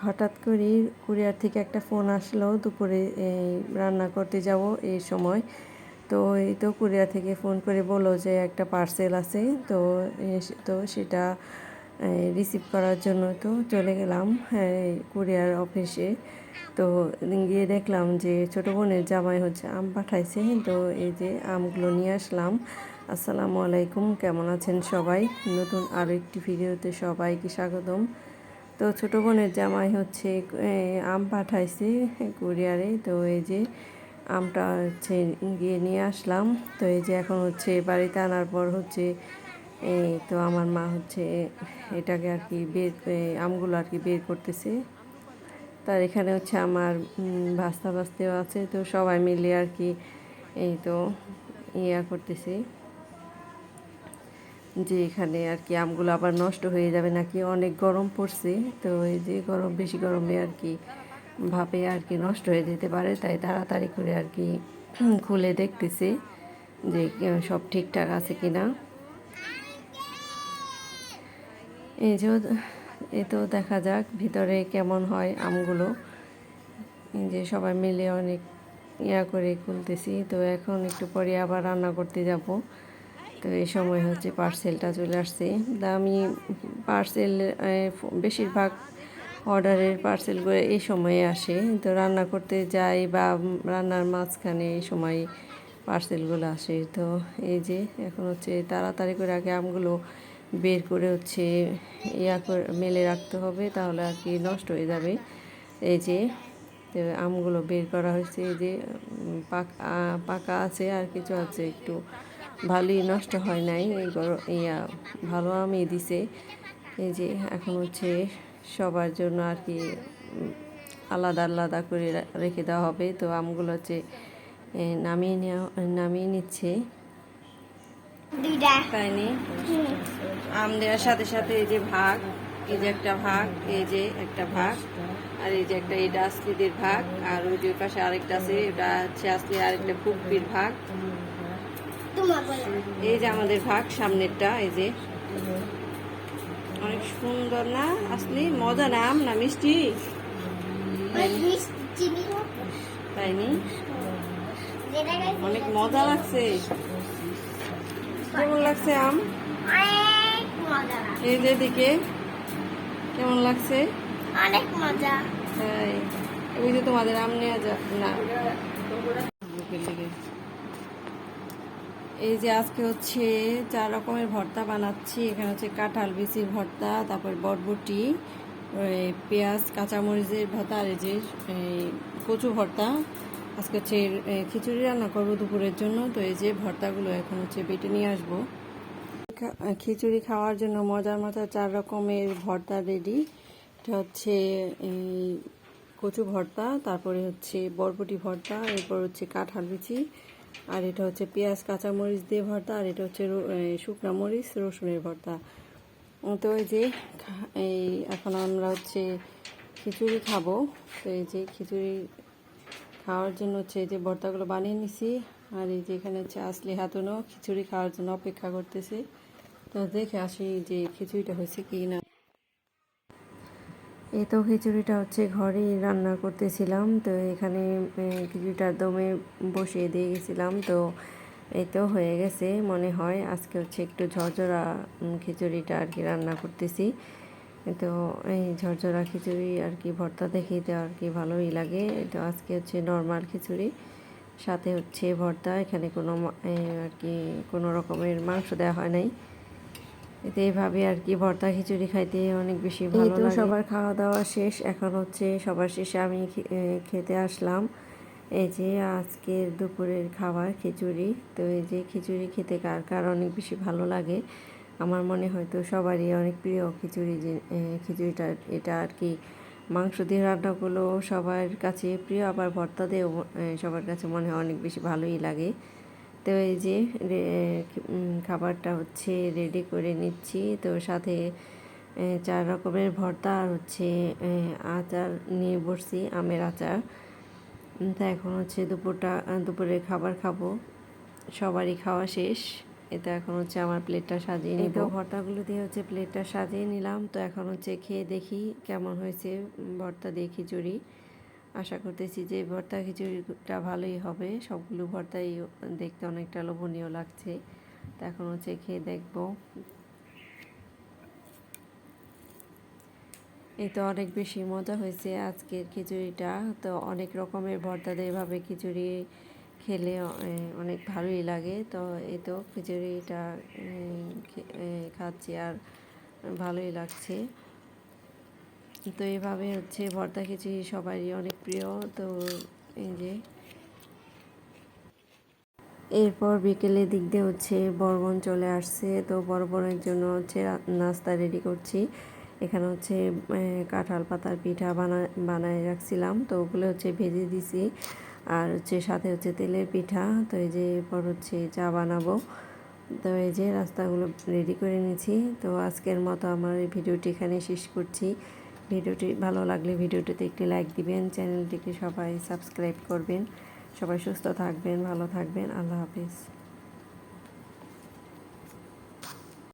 হঠাৎ করে কুরিয়ার থেকে একটা ফোন আসলো দুপুরে রান্না করতে যাব এই সময়। তো এই তো কুরিয়ার থেকে ফোন করে বললো যে একটা পার্সেল আছে, তো সেটা রিসিভ করার জন্য তো চলে গেলাম কুরিয়ার অফিসে। তো গিয়ে দেখলাম যে ছোটো বোনের জামাই হচ্ছে আম পাঠাইছে। তো এই যে আমগুলো নিয়ে আসলাম। আসসালামু আলাইকুম, কেমন আছেন সবাই? নতুন আরও একটি ভিডিওতে সবাইকে স্বাগতম। তো ছোটো বোনের জামাই হচ্ছে আম পাঠাইছে কুরিয়ারে। তো এই যে আমটা হচ্ছে গিয়ে নিয়ে আসলাম। তো এই যে এখন হচ্ছে বাড়িতে আনার পর হচ্ছে এই তো আমার মা হচ্ছে এটাকে আর কি আমগুলো আর কি বের করতেছে। তার এখানে হচ্ছে আমার ভাস্তা ভাস্তিও আছে। তো সবাই মিলে আর কি এই তো করতেছি যে এখানে আর কি আমগুলো আবার নষ্ট হয়ে যাবে নাকি, অনেক গরম পড়ছে। তো এই যে বেশি গরমে আর কি ভাপে আর কি নষ্ট হয়ে যেতে পারে, তাই তাড়াতাড়ি করে আর কি খুলে দেখতেছি যে সব ঠিকঠাক আছে কিনা। এই যে তো দেখা যাক ভিতরে কেমন হয় আমগুলো। এই যে সবাই মিলে অনেক করে খুলতেছি। তো এখন একটু পরে আবার রান্না করতে যাব। তো এই সময় হচ্ছে পার্সেলটা চলে আসছে। আমি পার্সেল বেশিরভাগ অর্ডারের পার্সেলগুলো এই সময়ে আসে। তো রান্না করতে যাই বা রান্নার মাঝখানে এই সময় পার্সেলগুলো আসে। তো এই যে এখন হচ্ছে তাড়াতাড়ি করে আগে আমগুলো বের করে হচ্ছে করে মেলে রাখতে হবে, তাহলে আর কি নষ্ট হয়ে যাবে। এই যে তো আমগুলো বের করা হয়েছে। এই যে পাকা আছে আর কিছু আছে একটু ভালোই নষ্ট হয় নাই, ভালো আমই দিছে। এই যে এখন হচ্ছে সবার জন্য আর কি আলাদা আলাদা করে রেখে দেওয়া হবে। তো আমগুলো হচ্ছে নামিয়ে নিচ্ছে। তাই নি আম দেওয়ার সাথে সাথে এই যে ভাগ, এই যে একটা ভাগ, এই যে একটা ভাগ, আর এই যে একটা এটা আসলিদের ভাগ, আর ওই যে পাশে আরেকটা আছে, এটা হচ্ছে আসলে আরেকটা ফুকপির ভাগ। এই যে আমাদের ভাগ সামনেরটা, এই যে অনেক সুন্দর না আসলে, মজা না আম না মিষ্টি, তাইনি অনেক মজা লাগছে। কেমন লাগছে আম? এই যে দিকে কেমন লাগছে? অনেক মজা। তাই ওই যে তোমাদের আম নেওয়া যা না। এই যে আজকে হচ্ছে 4 রকমের ভর্তা বানাচ্ছি। এখানে হচ্ছে কাঁঠাল বিচির ভর্তা, তারপর বরবটি, পেঁয়াজ কাঁচামরিচের ভর্তা, আর এই যে কচু ভর্তা। আজকে হচ্ছে খিচুড়ি রান্না করবো দুপুরের জন্য। তো এই যে ভর্তাগুলো এখন হচ্ছে বেটে নিয়ে আসবো। খিচুড়ি খাওয়ার জন্য মজার মজার 4 রকমের ভর্তা রেডি। এটা হচ্ছে এই কচু ভর্তা, তারপরে হচ্ছে বরবটি ভর্তা, এরপর হচ্ছে কাঁঠাল বিচি, আর এটা হচ্ছে পেঁয়াজ কাঁচামরিচ দিয়ে ভর্তা, আর এটা হচ্ছে শুকনা মরিচ রসুনের ভর্তা। তো এই যে এখন আমরা হচ্ছে খিচুড়ি খাবো। তো এই যে খিচুড়ি খাওয়ার জন্য হচ্ছে এই যে ভর্তাগুলো বানিয়ে নিছি। আর এই যে এখানে হচ্ছে আসলি হাতুনও খিচুড়ি খাওয়ার জন্য অপেক্ষা করতেছে। তো দেখে আসি যে খিচুড়িটা হয়েছে কি না। এই তো খিচুড়িটা হচ্ছে ঘরেই রান্না করতেছিলাম। তো এখানে খিচুড়িটা দমে বসিয়ে দিয়ে গেছিলাম। তো এই তো হয়ে গেছে মনে হয়। আজকে হচ্ছে একটু ঝরঝরা খিচুড়িটা আর কি রান্না করতেছি। তো এই ঝরঝরা খিচুড়ি আর কি ভর্তা দেখিতে আর কি ভালোই লাগে। তো আজকে হচ্ছে নর্মাল খিচুড়ি, সাথে হচ্ছে ভর্তা। এখানে কোনো আর কি কোনো রকমের মাংস দেওয়া হয় নাই। এতে এইভাবে আর কি ভর্তা খিচুড়ি খাইতে অনেক বেশি ভালো লাগে। সবার খাওয়া দাওয়া শেষ, এখন হচ্ছে সবার শেষে আমি খেতে আসলাম। এই যে আজকের দুপুরের খাবার খিচুড়ি। তো এই যে খিচুড়ি খেতে কার কার অনেক বেশি ভালো লাগে, আমার মনে হয় তো সবারই অনেক প্রিয় খিচুড়ি। যে খিচুড়িটা এটা আর কি মাংস দিয়ে রান্না করলেও সবার কাছে প্রিয়, আবার ভর্তা দিয়েও সবার কাছে মনে হয় অনেক বেশি ভালোই লাগে। তো এই যে খাবারটা হচ্ছে রেডি করে নিচ্ছি। তো সাথে 4 রকমের ভর্তা আর হচ্ছে আচার নিয়ে বসছি, আমের আচার। তা এখন হচ্ছে দুপুরের খাবার খাবো। সবারই খাওয়া শেষ। এটা এখন হচ্ছে আমার প্লেটটা সাজিয়ে নিব। তো ভর্তাগুলো দিয়ে হচ্ছে প্লেটটা সাজিয়ে নিলাম। তো এখন হচ্ছে খেয়ে দেখি কেমন হয়েছে ভর্তা দিয়ে খিচুড়ি। আশা করতেছি যে ভর্তা খিচুড়িটা ভালোই হবে। সবগুলো ভর্তাই দেখতে অনেকটা লোভনীয় লাগছে। তো এখন হচ্ছে খেয়ে দেখবো। এই তো অনেক বেশি মজা হয়েছে আজকের খিচুড়িটা। তো অনেক রকমের ভর্তা দিয়ে এভাবে খিচুড়ি খেলে অনেক ভালোই লাগে। তো এই তো খিচুড়িটা খাচ্ছি আর ভালোই লাগছে। তো এভাবে হচ্ছে ভর্তা খিচুড়ি সবারই অনেক প্রিয়। তো এই যে এরপর বিকেলের দিক দিয়ে হচ্ছে বরবোন চলে আসছে। তো বরবোনের জন্য হচ্ছে নাস্তা রেডি করছি। এখানে হচ্ছে কাঁঠাল পাতার পিঠা বানায় রাখছিলাম। তো ওগুলো হচ্ছে ভেজে দিছি। আর হচ্ছে সাথে হচ্ছে তেলের পিঠা। তো এই যে এরপর হচ্ছে চা বানাবো। তো এই যে রাস্তাগুলো রেডি করে নিয়েছি। তো আজকের মতো আমার এই ভিডিওটি এখানে শেষ করছি। ভিডিওটি ভালো লাগলে ভিডিওটিতে একটি লাইক দিবেন, চ্যানেলটিকে সবাই সাবস্ক্রাইব করবেন। সবাই সুস্থ থাকবেন, ভালো থাকবেন। আল্লাহ হাফিজ।